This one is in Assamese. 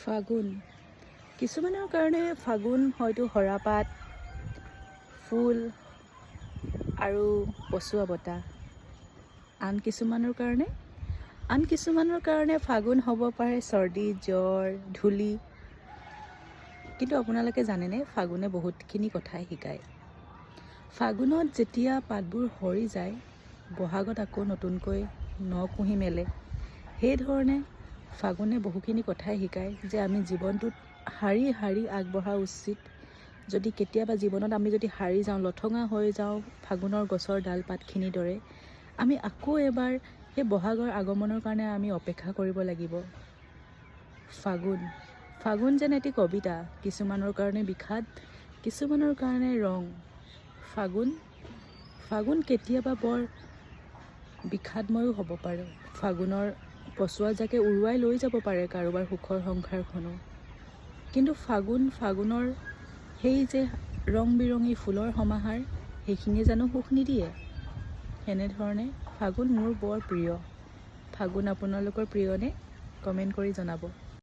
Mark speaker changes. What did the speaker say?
Speaker 1: ফাগুন কিছুমানৰ কাৰণে ফাগুন হয়তো সৰাপাত, ফুল আৰু পচোৱা বতাহ। আন কিছুমানৰ কাৰণে ফাগুন হ'ব পাৰে চৰ্দি, জ্বৰ, ধূলি। কিন্তু আপোনালোকে জানেনে ফাগুনে বহুতখিনি কথাই শিকায়। ফাগুনত যেতিয়া পাতবোৰ সৰি যায়, বহাগত আকৌ নতুনকৈ কুঁহি মেলে। সেইধৰণে ফাগুনে বহুখিনি কথাই শিকায় যে আমি জীৱনটোত শাৰী শাৰী আগবঢ়া উচিত। যদি কেতিয়াবা জীৱনত আমি যদি হাৰি যাওঁ, লঠঙা হৈ যাওঁ ফাগুনৰ গছৰ ডাল পাতখিনিৰ দৰে, আমি আকৌ এবাৰ সেই বহাগৰ আগমনৰ কাৰণে আমি অপেক্ষা কৰিব লাগিব। ফাগুন যেন এটি কবিতা, কিছুমানৰ কাৰণে বিষাদ, কিছুমানৰ কাৰণে ৰং। ফাগুন কেতিয়াবা বৰ বিষাদময়ো হ'ব পাৰে। ফাগুনৰ পচোৱা জাকে উৰুৱাই লৈ যাব পাৰে কাৰোবাৰ সুখৰ সংসাৰখনো। কিন্তু ফাগুনৰ সেই যে ৰং বিৰঙী ফুলৰ সমাহাৰ, সেইখিনিয়ে জানো সুখ নিদিয়ে? সেনেধৰণে ফাগুন মোৰ বৰ প্ৰিয়। ফাগুন আপোনালোকৰ প্ৰিয়নে? কমেণ্ট কৰি জনাব।